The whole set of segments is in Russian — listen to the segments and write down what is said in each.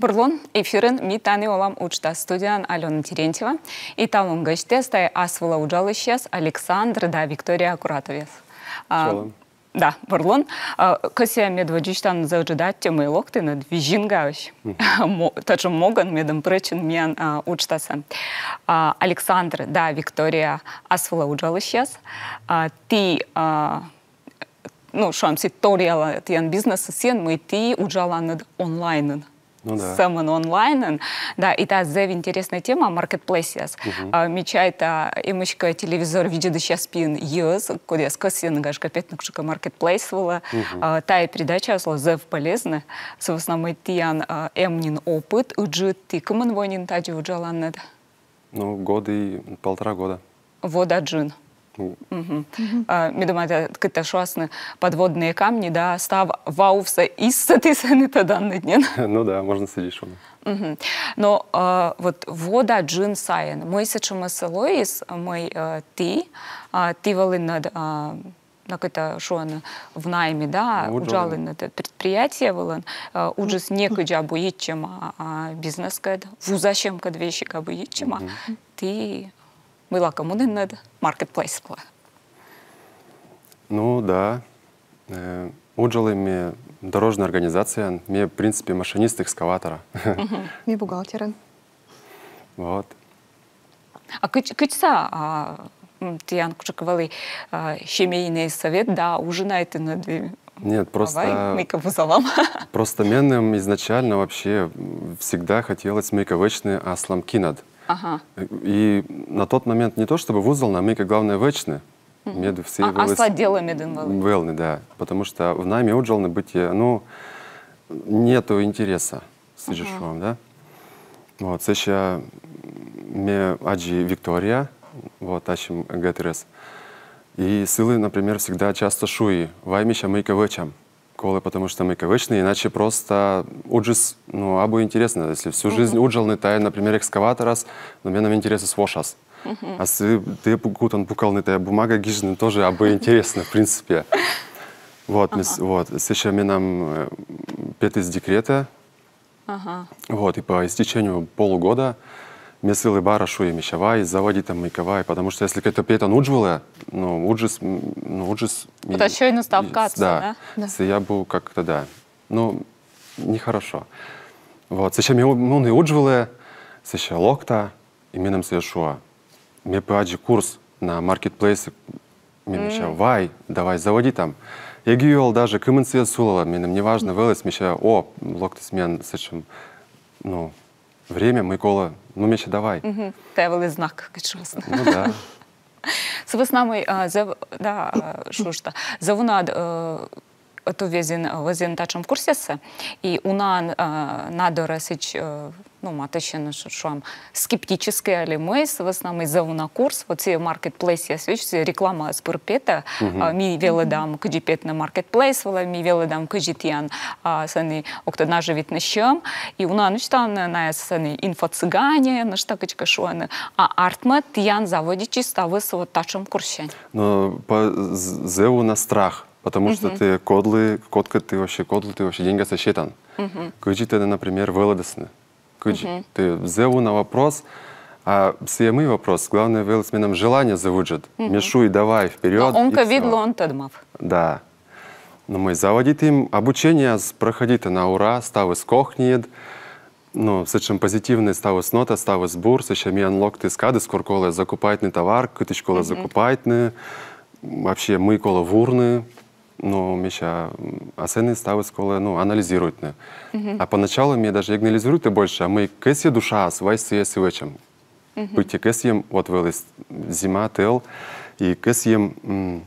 Бурлон эфирын митаны олам учта студиян Алена Терентьева. И талым госте стай асвыла уджалыщес Александр да Виктория Акуратовес. Да, Бурлон. Косия медводичтан заужидать темы локты над вижингавищ. Тоже моган медом причин мен учтаса. Александр да Виктория асвыла уджалыщес. Ты ну, шам ситуриала тян бизнеса сен мы ты уджала над онлайнен. Ну да. Самый онлайн, да, и та зев интересная тема маркетплейсес. Мечайта имышка телевизор видит сейчас пин ез, куда скосин гаш капетник шука маркетплейс вала. Та и передача сло зев полезна. С основной тян эмнин опыт уджи ты кому вонин таджи уджала над. Ну полтора года. Вода джин. Ми думаю, это шуасны подводные камни, да, став ваувса иссатисаны тогда на дне. Ну да, можно сидеть шумно. Но вот вода джин сайен. Мы сечем селоис, мы ты вали над на какое-то шуан в найме, да, уджалы над предприятие валан, уджис некуда будет чем бизнес кад, вузачем кад вещи кад будет чем, ты была коммуны над маркетплейс. Ну да. Уджалы мне дорожная организация, мне в принципе машинист экскаватора. Мне бухгалтеры. Вот. А кычса тиян кучаковали семейный совет, да, ужинаете над. Нет, просто. Просто менным изначально вообще всегда хотелось мейковечный аслам кинад. И на тот момент не то чтобы вузол, на мейка главное вечны. Меду все делами велны, да. Потому что в нами уджалны быть, ну, нету интереса с вам, да. Вот, сейчас мне аджи Виктория, вот, ачим ГТРС. И силы, например, всегда часто шуи, ваймища мейка вечам. Потому что мы ковычные, иначе просто уджис, ну, абу интересно, если всю жизнь уджалны, тай, например, экскаваторас, но мне нам интересно свошас. А ты кутан пукалны, тая бумага гижны тоже абу интересно, в принципе. Вот, вот, сейчас мне нам пет из декрета, вот, и по истечению полугода мне силы бара шуем мещавай, заводить там мейковай, потому что если какая-то петан уджвала, ну, уджис. Это еще и наставкаться, да? Да. Я был как-то, да. Ну, нехорошо. Вот, сейчас мне не уджвала, сейчас локта, и мне нам шуа. Мне поаджи курс на маркетплейсе, мне мещавай, давай, заводи там. Я гюел даже, кымын свет сулала, мне не важно, велес, меща, о, локта смен, сечем, ну, время, Микола, ну, меща, давай. Тевели знак, качусь. Ну, да. С веснами, да, шушта, завунад, то везен тачом курсеса, и унан надо расич, ну, маточно, что скептическое, или мы с веснами завуна курс, вот все маркетплейс, я свечу, реклама с пурпета, ми веледам каджипет на маркетплейс, ми веледам каджитян, сани октодна живет на щем, и унан учтан на сани инфо-цыгане, на что качка шуаны, а артма тян заводичи ставыс вот тачом курсе. Но по зеву на страх. Потому что ты ты вообще деньги сосчитан. Кыджи ты, например, вылодесны. Кыджи. Ты взеву на вопрос, а все мы вопрос. Главное, велосменам желание завуджет. Мешуй, давай, вперед. Он ковидло, он тадмав. Да. Но мы заводит им обучение, проходит на ура, ставы скохнет. Ну, сечем позитивный ставы с нота, ставы сбор, сечем и анлок ты скады, скорколы закупайтный товар, кытычколы закупайтный. Вообще мы коло вурны. Ну, меща, асены ставы сколы, ну, анализируют. А поначалу мне даже анализируют больше, а мы кэсье душа, свайсье сивечем. Быть кэсьем, вот вылез зима, тел, и кэсьем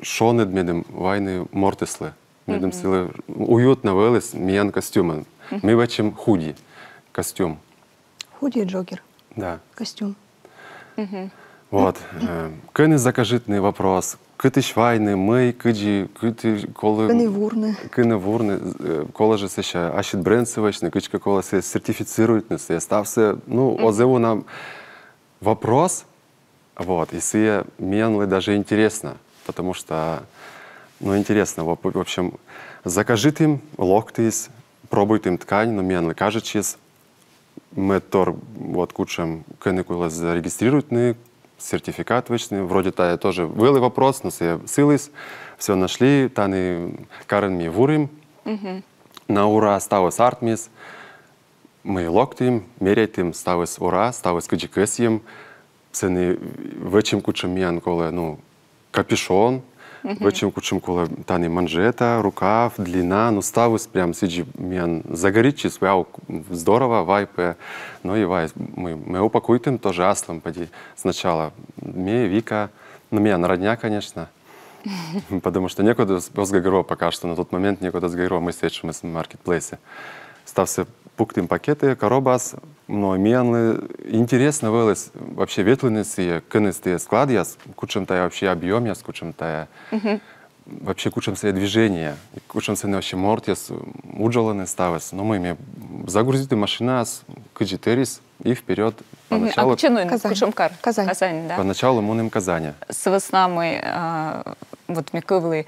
шонед медем войны мортеслы. Медем силы уютно вылез миян костюмы. Мы вечем худи костюм. Худи и джокер. Да. Костюм. Вот. Кыны закажитный вопрос. Кыты швайны, мы, кыджи, кыты колы... Кыны вурны. Кола же сеща ашит бренд сывочный, кычка кола се сертифицирует, се стався, ну, озеву нам вопрос, вот, и се менлы даже интересно, потому что, ну, интересно, в общем, закажит им локтис, пробуйтем ткань, но мен кажучись, мы тор вот кучам кенекула зарегистрировать сертификат вечный, вроде та тоже вели вопрос, но все сились, все нашли, таны карен ми вурим, на ура ставос артмис, мы локтим, меряйтим ставос ура, ставос каджикесьем, сени вечим кучам мен коле, ну, капюшон, вечим кучам коле таны манжета, рукав, длина, ну ставос прям сиджи мен загоричись, вау, здорово, вайпе, ну и вай, мы упакуйтем тоже аслом, поди, сначала ме, Вика, ну мен родня, конечно, потому что некуда с Гайро пока что, на тот момент некуда с Гайро, мы сечем в маркетплейсе. Стався пуктим пакеты, коробас, но мен интересно вылез вообще ветленности, кыныстые склад, я кучем-то вообще объем, я кучем-то вообще кучем-то движения, кучем-то вообще морт, я уджаланы ставес, но мы ими загрузили машина с каджитерис и вперед. Поначалу, Казань. Казань, да? Поначалу мы Казани. С веснами вот ми кивли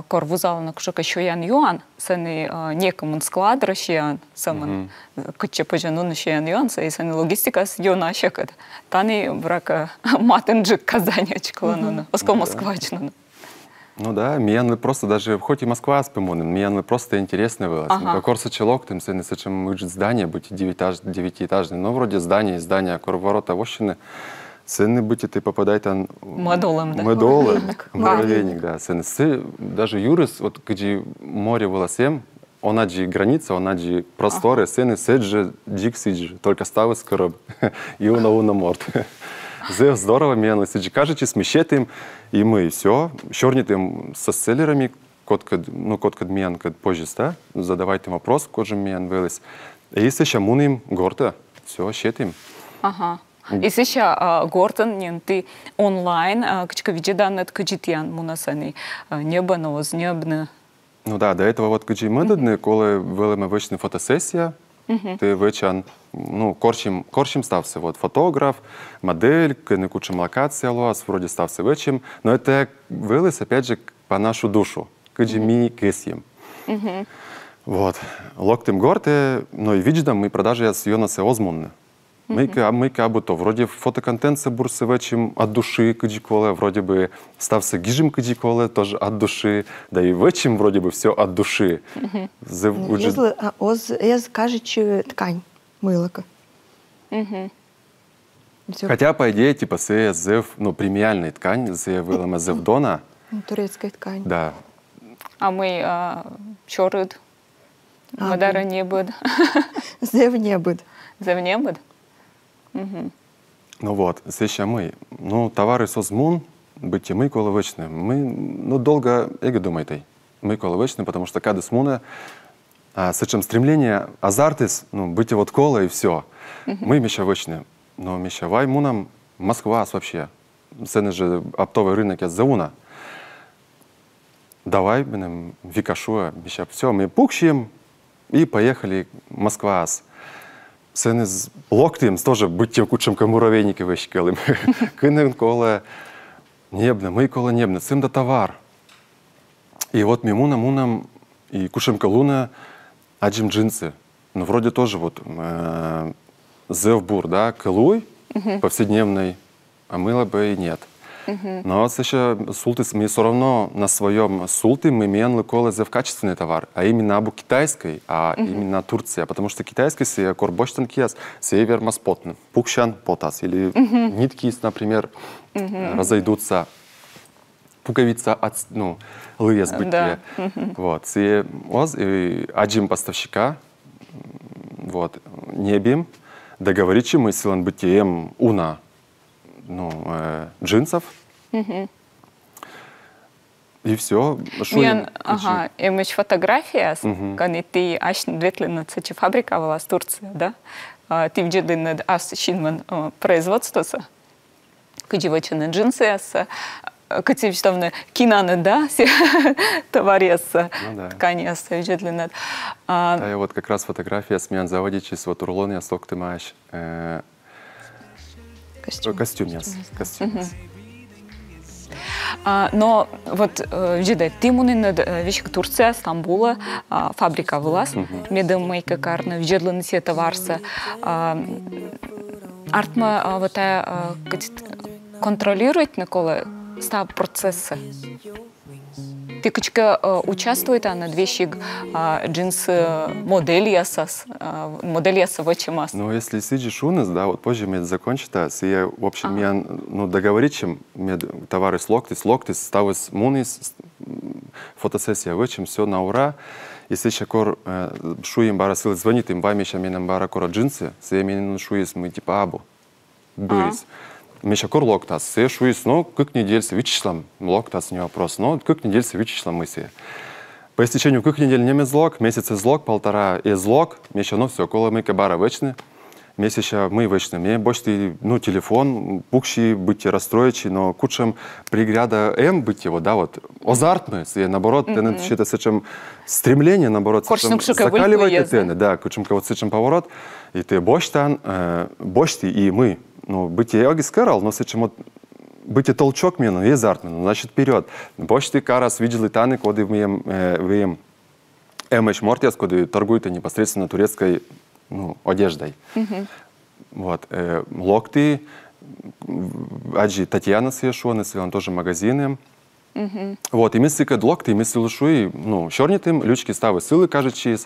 корвузал на кушака шоян юан, сени некому склад рашиян, саман куче пожену на шоян юан, сени логистика с юна шекат. Тани брака матенджик Казань очклану, оско Москвачну. Ну да, мен просто даже, хоть и Москва спимонен, мен просто интересно было. Как корса челок, тем сени сечем выжить здание, быть девятиэтажное, но вроде здание, корворота вощины, сени быть и ты попадай там... Мадолом, да? Муравейник, да. Сени, даже юрис, вот где море было всем, он аджи граница, он аджи просторы, сени седжи, дик сиджи, только ставит скороб, и уна морт. Зев здорово, мен сиджи кажучи, смещетим, и мы все, щорнитым со селлерами, код мен, код позже, да, задавайте вопрос, кожем мен вылез. И сейчас муним горта, все, щетим. Ага. И сейчас гортан, нен ты онлайн, качка видедан от каджитян мунасани, небо ноз, небно. Ну да, до этого вот каджи медодны, коли велиме вечна фотосессия, ты вечан, ну, корчим стався, вот, фотограф, модель, не кучим локация, луас, вроде стався вечем, но это вылез, опять же, по нашу душу, каджи ми кесьем. Вот, локтем горте, но и видждам мы продажи с Йонасе озмунны. Мы как то вроде фотоконтент се бурсы вечем от души каджиколе, вроде бы стався гижим каджиколе тоже от души, да и вечем вроде бы все от души. Ез кажучи ткань мылока. Хотя, по идее, типа, се зев, ну, премиальная ткань, се вылема зевдона. Турецкая ткань. Да. А мы чорыд, мадара не буд. Зев не буд. Зев не буд? Ну вот, сейчас мы. Ну, товары созмун, быть мы коловечны. Мы, ну, долго, эго думайте, мы коловечны, потому что когда смуна, с этим стремление, азартис, ну, быть вот кола и все. Мы мещавечны. Но мещавай мунам Москва вообще. Цены же оптовый рынок я зауна. Давай, блин, викашуа, меща. Все, мы пукщем и поехали Москва. Цены з локтем тоже будьте кучем муравейники вещикали. Кынен коле небно, мы коле небно, цим да товар. И вот мунам и кушем колуна аджим джинсы. Ну вроде тоже вот зевбур, да, кылуй повседневный, а мыла бы и нет. Но еще султис, мы все равно на своем султе мы менли коле зев качественный товар, а именно абу китайской, а именно Турция, потому что китайский се корбочтан киас, север маспотн, пукшан потас, или нитки, например, разойдутся, пуговица от, ну, лыес бытие. Вот, се оз, аджим поставщика, вот, небим, договоричи мы силан бытием уна, ну, джинсов. И все. Мен, ага, имеч фотография, когда ты аж ветлена цечи фабрика была с Турции, да? Ты видел над ас шинман производство, когда вычены джинсы, когда что кинаны, да, товарес ткани, видел над. Да, я вот как раз фотография с меня заводичись, вот рулон я сок ты маешь. Костюм. Но вот жиде тимунин вещик Турция, Стамбула, фабрика вылаз, медомейка карна, вжедлын сета варса. Артма вот контролирует наколы став процессы. Тикочка участвует на вещик джинсы модели ясас вачимас. Ну, если сидишь у нас, да, вот позже мне закончится, я, в общем, я, ну, договорить, чем мне товары слоктис, ставис мунис, фотосессия вычим, все на ура. Если еще кор шуем бара сил звонит им бами еще менем бара кора джинсы, се менем шуес мы типа абу, бырис. Меша кор локтас, се шуес, ну, как недель с вычислом, локтас не вопрос, но как недель с вычислом мы се. По истечению как недель немец злог, месяц злог, полтора и злог, меша, ну, все, около мы бара вычны, месяца мы вычны, мне больше, ну, телефон, пукши, быть расстроечи, но кучем пригряда быть его, да, вот, азартны, наоборот, это с чем стремление, наоборот, закаливать это, да, кучем кого с чем поворот, и ты боштан, бошти и мы, ну, быть я скарал, но с чем быть толчок мне, ну, и азартный, ну, значит, вперед. Бошти карас видели таны, коды вы эмэш мортиас, коды торгуют непосредственно турецкой, ну, одеждой. Вот, локти, аджи Татьяна съешуаны, он тоже магазины. Вот, и мысли кад локти, мысли лушуи, ну, шорнитым, лючки ставы силы, кажется,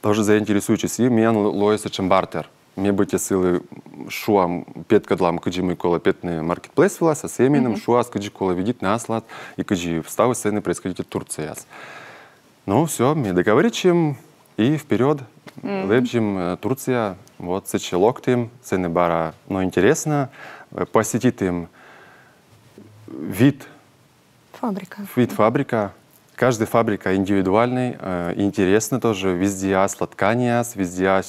тоже заинтересуючись, и мен лоеса чем бартер. Мне быть силы шуам петкадлам, каджи мы кола петный маркетплейс вилась, а с именем шуас каджи кола видит наслад, и каджи вставы сцены происходит в Турции. Ну, все, мы договорим, и вперед. Лепжим Турция, вот сечи локтим, цены бара, но интересно, посетить им вид фабрика. Каждая фабрика индивидуальный, интересно тоже, везде сладканиас, везде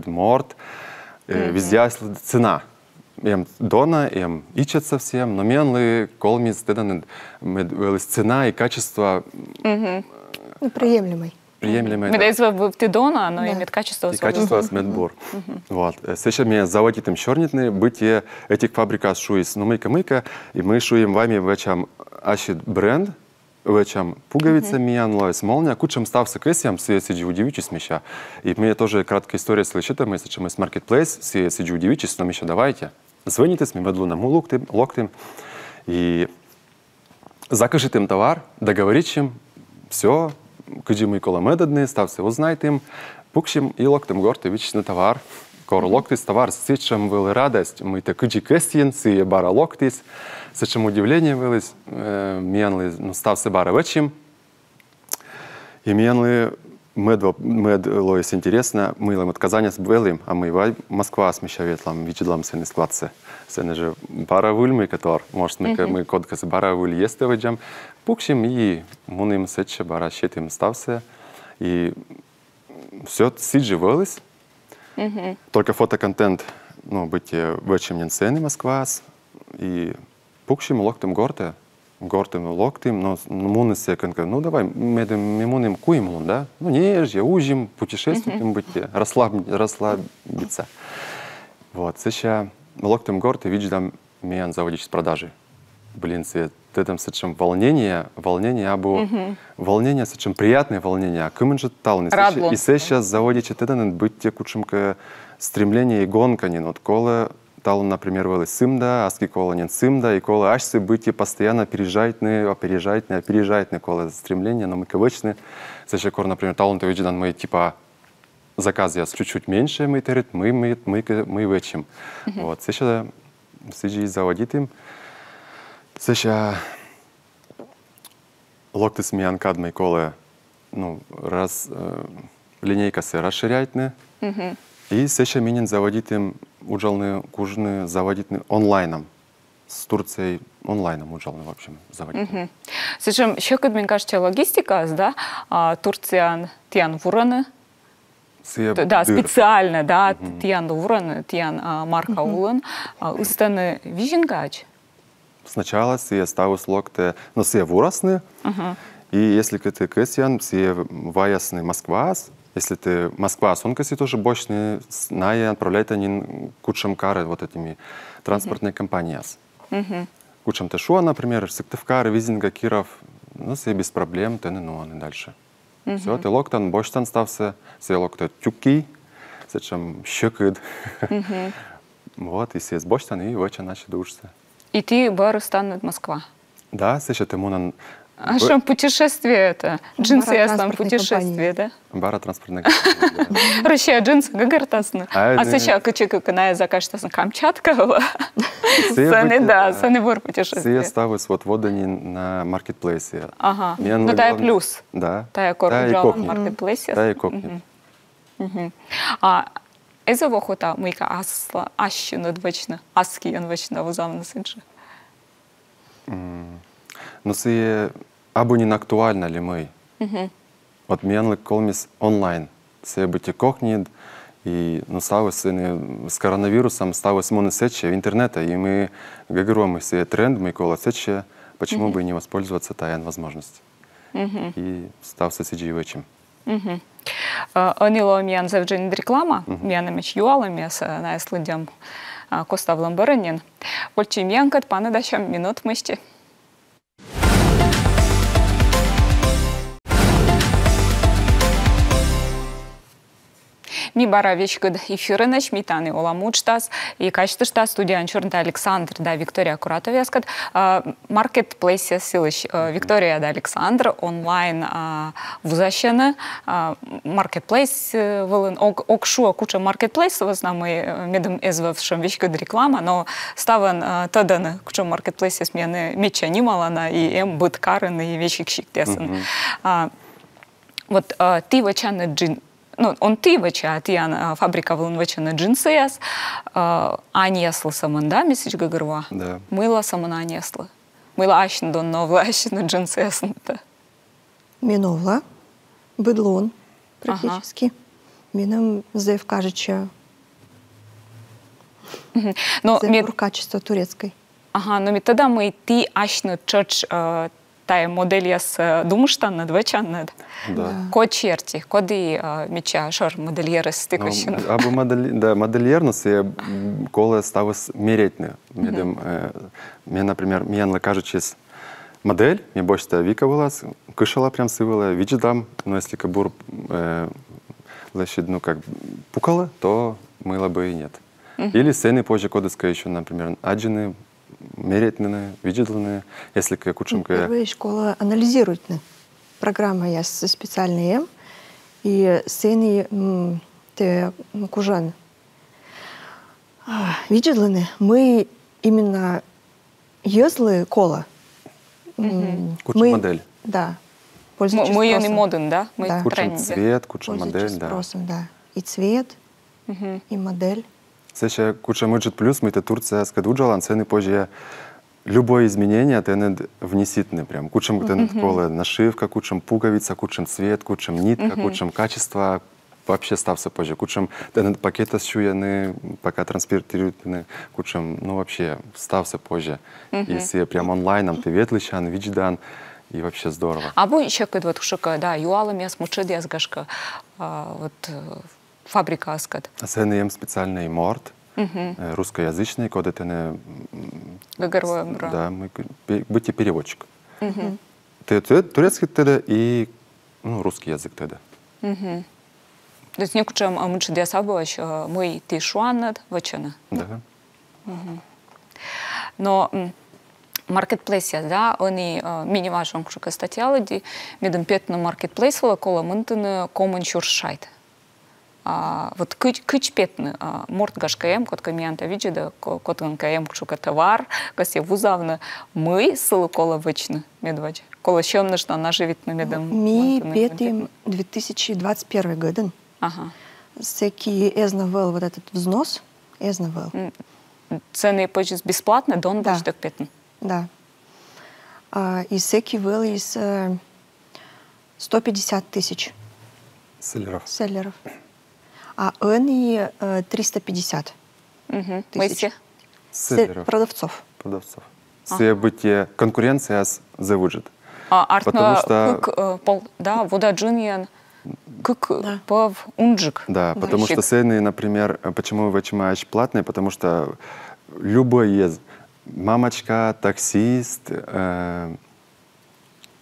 морд, везде цена. Им дона, им ичат совсем, но менлы колмис, цена и качество приемлемый. Медайзва в Тидона, но имеет качество. И качество медбор. Вот. Сейчас мне заводит им чернитные бытие этих фабрикат шуис. Но мыка, и мы шуем вами в чем ашит бренд, в чем пуговица миян лоис молния, кучем стався кэсиям, сиджи удивичись меща. И мне тоже краткая история слышит, мы с маркетплейс, сиджи удивичись, но меща давайте. Звоните с медлу на локтем, и закажите им товар, договорить им, все, каджи мы коламедадные, стався узнайте им, пукшим и локтем горте вичный товар. Кор локтис товар, с чем была радость, мы так каджи кэстин, си бара локтис, с чем удивление вылез, менли, ну, стався бара вечим, и менли мед лоис интересно, мы лем отказания с белым, а мы Москва смещает лам, виделам се не складце, се не же бара вульмы, который, может, мы кодка с бара вуль есть ведем, пукшим и муним сече бара щетим стався, и все сиджи вылез. Только фотоконтент, ну, быть вечем не цены Москва, и пукшим локтем гортем локтем, но муны се конка, ну давай, мы муним куем, да, ну не же, ужим, путешествуем, быть расслабиться. Вот, сейчас локтем горте видим, меня заводить с продажи. Блин, ты там с чем волнение або волнение, с чем приятное волнение, а кем же талны. И сейчас заводить это быть те кучемка стремление и гонка не над коле тал, например, вели симда, аски кола не симда, и коле ашси быть постоянно опережать коле стремление, но мы кавычны. Сейчас кор, например, талон ты видишь, мы типа заказы чуть-чуть меньше, мы терит, мы вечим. Вот, сейчас сиджи заводить им. Сейчас локти смеян кадмей коле, ну, линейка се расширяет, и сейчас минен заводить им уджалные кужны заводить онлайном. С Турцией онлайном уджалны, в общем, заводить. Сейчас еще, как мне кажется, логистика, да, Турция тян вураны. Да, специально, да, тян вураны, тян марка улан, устаны виженгач. Сначала все ставус локте, но все выросны, и если ты кэсян, все ваясны Москва, если ты Москва, он кэси тоже бочный, отправляет они кучам кары вот этими транспортные компании. кучам Тэшуа, например, Сыктывкар, Визинга, Киров, ну, все без проблем, ты ну, и дальше. Все, ты локтан, боштан стався, все локта тюки, зачем щекыд. Вот, и все с боштан, и воча начали душиться. И ты Барустан, Москва? Да, сейчас ты мунан. А что путешествие это? Джинсы ясно путешествие, да? Бара транспортная компания. Россия джинсы гагартасны. А сейчас качека каная закажется Камчатка. Саны да, саны вор путешествие. Все ставят вот водани на маркетплейсе. Ага. Ну тая плюс. Да. Тая корпуджал на маркетплейсе. Тая кокни. А эзово хота мыка асла ащина двочна, аски янвочна возамна сынче. Ну все або не актуально ли мы? Вот менлы колмис онлайн. Все быть кокнид и ну ставы сыны с коронавирусом ставы смоны сечи в интернете и мы гагруем все тренд мы кола сечи, почему бы и не воспользоваться таян возможность и став соседи вечим. Анило миян завжди реклама, миянамич юалами с наследием Костав Ламбаренин. Больше миянкат пана дашам минут мышти. Ми бара вечкад эфирыныч, митаны оламучтас, и качествоста студия Чорнта Александр, да, Виктория Куратовескат, маркетплейсе силыч, Виктория да Александр, онлайн вузащены, маркетплейс, вылын, окшуа куча маркетплейс, мы медом эзвавшим вечкад реклама, но ставан тадан куча маркетплейсе смены меча немалана, и быткарын, и вечик щиктесен. Вот ты вачаны джин, ну, он ты вача, ты фабрика вылын вачаны джинсыяс, анеслы самын, да, месяч гагарва? Да. Мыла самын анеслы. Мыла ащын дон новла ащын джинсыясын-то. Миновла, быдлон практически. Мином зев кажется. Зев качество турецкой. Ага, но тогда мы ты ащны чоч тая модель с думаштан над вачан. Да. Код черти, коды меча шор модельеры стыкощен. Або модельер, но все колы ставы меретны. Мне, например, мне кажется, модель, мне больше вика вылаз, кышала прям сывала, виджидам, но если кабур ну как пукала, то мыла бы и нет. Или сцены позже кодыска еще, например, аджины, меретные, виджидланы, если как учимка. Первая школа анализирует. Программа я специальная, и сцены те кужан. Виджидланы, мы именно если кола. Куча модель. Да. Мы ее не моден, да? Мы да. Куча цвет, куча модель, да. Спросом, да. И цвет, и модель. Сейчас куча мыджет плюс, мы это Турция скадуджала, цены позже любое изменение это внеситны прям. Кучам кола нашивка, кучам пуговица, кучам цвет, кучам нитка, кучам качество вообще стався позже. Кучам пакета сшуяны, пока транспортируют, кучам ну вообще стався позже. Если прям онлайном ты ветлыщан, видждан. И вообще здорово. А бо еще вот шока, да, юалом я смучу дезгашка, вот фабрика аскат. Цены им специальный морд, русскоязычный, код это не... Гагаруем, бра. Да, мы будьте переводчик. Турецкий тогда и ну, русский язык тогда. То есть не кучам мучу дезабош, мы ты шуаннад, вачана. Да. Но маркетплейсе, да, они мини-важен куча статьялоди, медом петно маркетплейс вала кола мынтыны комын чуршайт. Вот кыч петны морт гашкаем, кот камианта виджида, кот ганкаем кучука товар, касе вузавны мы сылы кола вычны медвач. Кола щемны, что она живет на медом. Ми петим 2021 год. Ага. Всякий эзнавел вот этот взнос, эзнавел. Цены почти бесплатно, дон да. Баштек петн. Да. И всякий вел из 150 тысяч селлеров. А они 350 тысяч продавцов. Все быть конкуренция заводит. Потому что да, вода джиньян как пав унджик. Да, потому что цены, например, почему платные, потому что любой мамочка, таксист,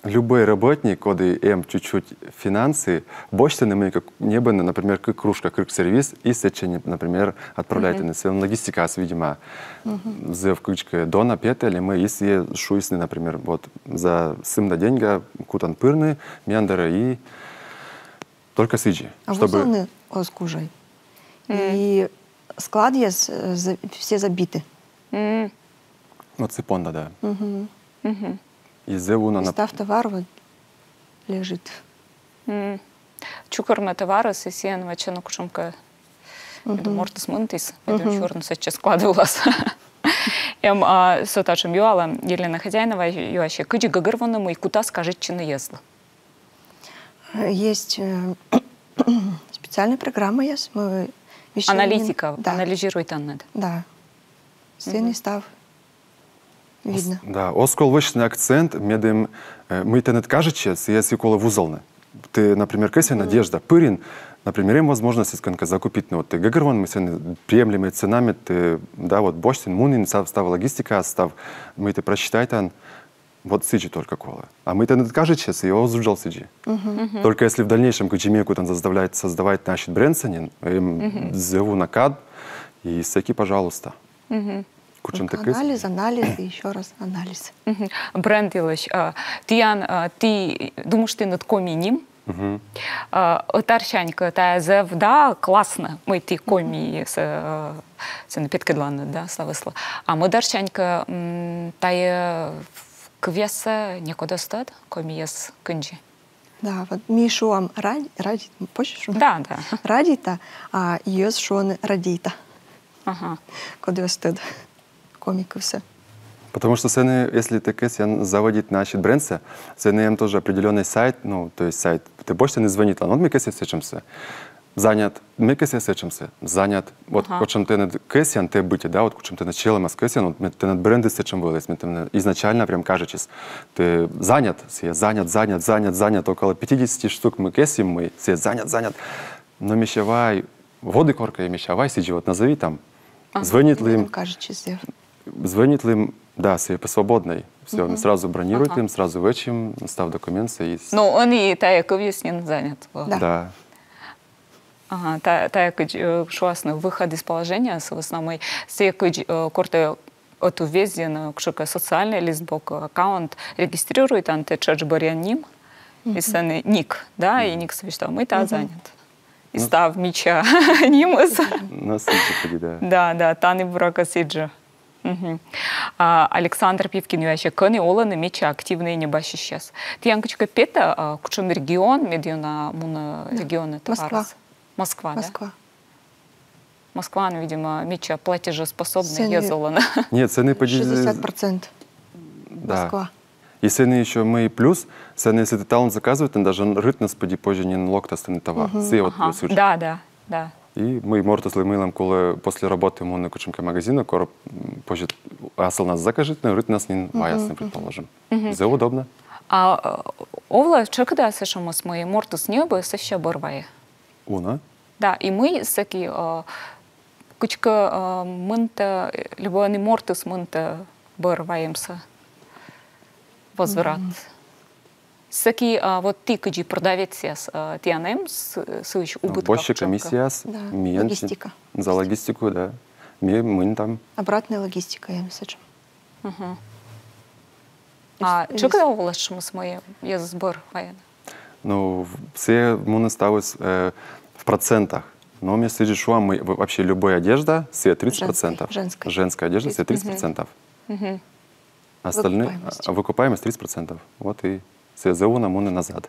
любой работник, коли им чуть-чуть финансы, больше не бы, например, как кружка, как сервис, и сечение, например, отправляет на свою логистика, видимо, за вкучкой дона петель, мы если шуисны, например, вот за сымда деньга, кутан пырны, мендера и только сиджи. А чтобы... оскужай. И склад есть все забиты. Вот цепонда, да. И став товар вот лежит. Чукорме товари, сесіян вечено кушумка мортис мунтис, чорно сече складувалась. Сотачем юала Елена Хозяинова юаще кыджи гагырваному и куда скажет чины езла. Есть специальная программа есть. Аналитика, да. Анализирует она. Да. Сценный став. Видно. Да, оскол вышний акцент, медем мы то не кажется, если кола вузолны. Ты, например, кэся надежда, пырин, например, им возможность исканка закупить, ну вот ты гагерван, мы сегодня приемлемыми ценами, ты, да, вот бочтин, мунин, став логистика, став, мы ты просчитай там, вот сиджи только кола. А мы то не кажется, и его зуджал сиджи. Только если в дальнейшем кучемеку там заставляет создавать наш брендсонин, им зову на кад, и саки, пожалуйста. Анализ, и еще раз анализ. Бренд Илыч, ты думаешь, ты над коминим? Тарщанька, та зев, да, классно, мы ты коми с напиткедланы, да, славысла. А мы дарщанька, та квеса некуда стат, коми ес кынджи. Да, вот Мишуам радит, почешь? Да. Радита, а ес шон радита. Ага. Куда стыд. Комиков все. Потому что если ты заводит наши бренды, им тоже определенный сайт, ну, то есть сайт, ты больше не звонит, вот мы кэсси сечемся, занят, мы кэсси сечемся, занят, вот чем ты над кэссиан, ты быть, да, вот чем ты началом с кэссиан, вот ты над бренды сечем вылез, изначально прям кажется, ты занят, около 50 штук мы кэссим, мы все занят, но мещавай, воды корка и мещавай, сиджи, вот назови там, звонит ли им, звонит ли им, да, все по свободной. Все, мы сразу бронируем им, сразу вычим, став документы. Ну, он и так объяснен занят. Да. Ага, так, шуасный выход из положения, в основном, все корты от увезен, кшука социальный листбок, аккаунт регистрирует античадж баряним, и саны ник, да, и ник совещал, мы та занят. И став меча нимус. На сиджи, да. Да, таны брака сиджа. Александр Пивкин яще кыны оланы меча активные не баши сейчас. Ты янкочка пета, кучум регион, медиана муна регионы товарас. Москва, да? Москва, видимо, меча платежеспособная езолана. Нет, цены 60%. Москва. И цены еще мы плюс, цены, если ты талант заказывает, он даже рыт нас поди позже не локта станы товар. Да. И мы мортосли мылом, коли после работы мы на кучемке магазина, короб позже асал нас закажет, но рыт нас не ваясны, предположим. Это удобно. А овла, что когда сошел с моей мортус неба, сощо борвая? Уна? Да, и мы всякие кучка мынта, любой мортус мынта борваемся. Возврат. Всякие вот ты, каджи продавец, ты анем слышь убыток. Больше комиссия, логистика. За логистику, да. Мы там. Обратная логистика, я сечу. А что когда у вас что мы с моей сбор военный? Ну, все мы ставят в процентах. Но мне среди шуа мы вообще любая одежда, все 30%. Женская одежда, все 30%. Остальные выкупаемость 30%. Вот и ЗУ нам он и назад.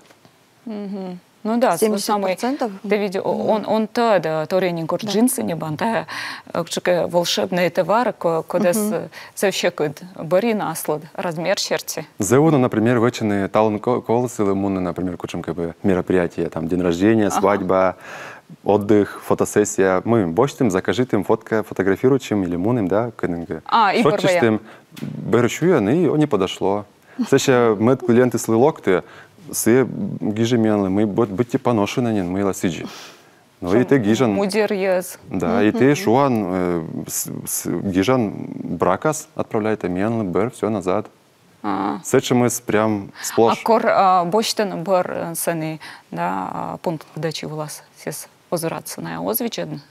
Ну да, 70%. Ты видел, он то тренинг джинсы не банта, волшебные товары, куда вообще бери наслад, размер черти. ЗУ, например, вычены талон колосы, лимоны, например, кучем мероприятия, там день рождения, свадьба, отдых, фотосессия. Мы больше закажите им фотографируют, чем лимоны, да, кеннинга. И порвая. Берущую, и не подошло. Сейчас мы клиенты слилок, ты все гижемянли, мы будьте поношены, мы ласиджи. Ну, и ты гижан. Мудир ез. Да, и ты шуан гижан бракас отправляет, а мен бер, все назад. С этим мы прям А сплошь. кор бочтен бер сани, да, пункт подачи влас. Сес возвратся на озвичен.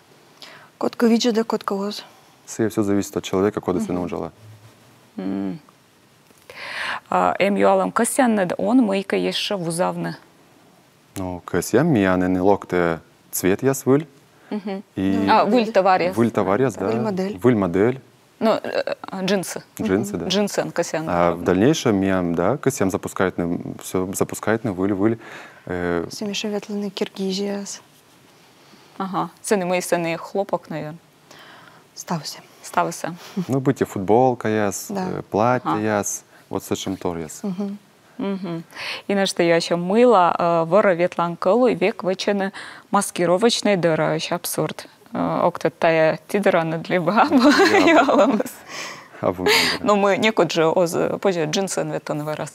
Котка виджа, да котка лоз. Все зависит от человека, куда ты научила. Юалам касяннед, он мыйка еще вузавны. Ну, касьям мияны локте цвет я свыль. И Выль товарец. выль товарец, да. Выль модель. Выль модель. Ну, джинсы. Джинсы, да. Джинсы касян. А в дальнейшем миям, да, касьям запускает на все, запускает на выль. Семиша ветланы Киргизияс. Ага. Сыны мои сыны хлопок, наверное. Стався. Ставися. Ну, быть и футболка яс, Да. платье яс, вот с этим тор яс. И на что я еще мыла вора ветлан колу и век вычены маскировочной дыра, еще абсурд. Окто тая тидерана для баба. А вы, Но мы некуда же позже джинсы ветлан вырос.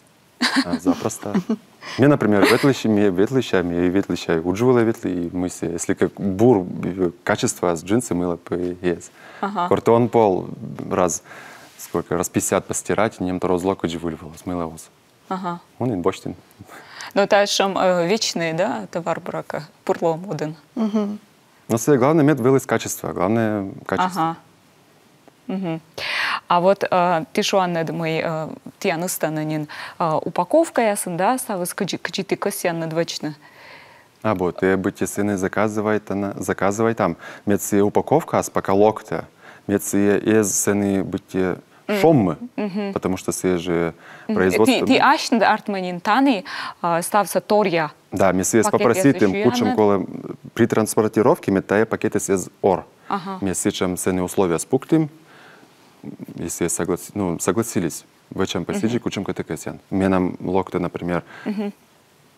запросто. Мне, например, ветлыщами удживала ветли, и мы все, если как бур качество с джинсы мыла по ес. Картон пол раз 50 постирать, нем то розлок удживала, смыла ус. Ага. Он и бочтин. Ну, это же вечный, да, товар брака, пурлом один. Но все главное мед вылез качество, главное качество. Ага. А вот ты шуаннед мой тианыстананин упаковка ясын, да, ставы скачиты косяннед вечно. А вот, и быть сыны заказывай там. Медси упаковка, а пока локте. Медси из сыны быть шоммы, потому что все же производство... Ты ашнед артманин таны стався торья. Да, медси попросить им кучем колы при транспортировке метая пакеты из ор. Медси чем сыны условия спуктим, если согласились в чем посидеть, кучем катекасян. Мне нам локте, например,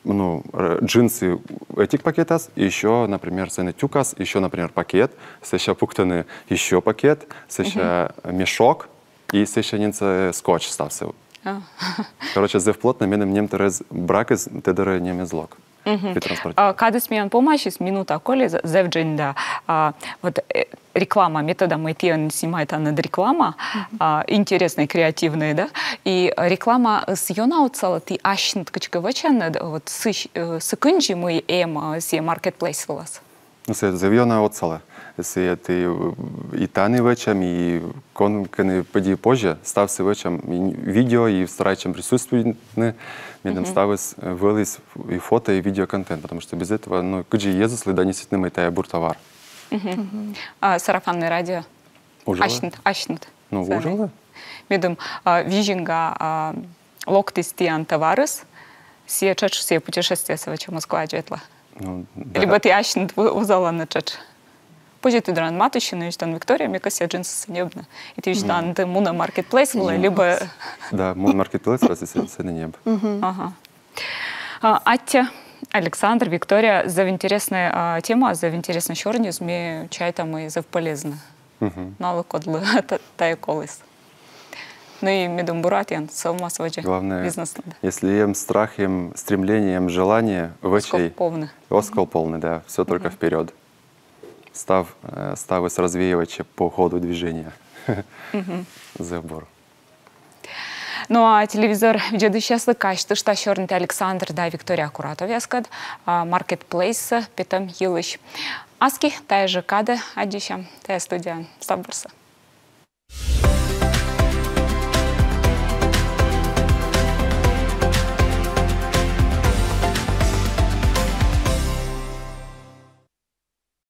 ну, джинсы этих пакетов, еще, например, сыны тюкас, еще, например, пакет, еще пуктаны еще пакет, еще мешок, и еще нинца скотч стався. Короче, зев плотно, менем нем терез брак из тедера нем излог. Когда смеян помощь, минута коли зев джинда, вот реклама, метода майтиан снимает над реклама, интересная, креативная, да, и реклама с юнауцала ты ашнт качкавачан, вот секунди мы се маркетплейс у вас. Ну, се завьона отцала. Если ты и таны вечем, и конканы поди позже, стався вечем видео, и старайчем присутствует, медом ставис вылез и фото, и видеоконтент, потому что без этого, ну, куджи езусли, да, действительно, мы тая буртовар. Сарафанное радио. Ашнт. Ну, ужало? Медом вижинга локтистиан товарыс, все чач все путешествия в Москва джетла. Ну, да. Либо ты ашнт узала на чач. Позже ты дран матущина, и что Виктория, мне кажется, джинсы небно. И ты что ты муна маркетплейс была, либо... Да, муна маркетплейс, раз и на небо. Ага. Аття, Александр, Виктория, за интересная тема, за интересный чорніз, мне чай там и за полезно. Налы кодлы, тая колыс. Ну и медум буратьян, салма сводя. Главное, бизнес. если им страх, им стремление, им желание, Оскол полный. Оскол полный, да, все только вперед. Ставы с развеивача по ходу движения. Забор. Ну а телевизор ведущий слыкач, что черный Александр, да, Виктория Аккуратов, я скажу, маркетплейс, питам Елыч. Аски, тая же када, адища, тая студия Стабборса.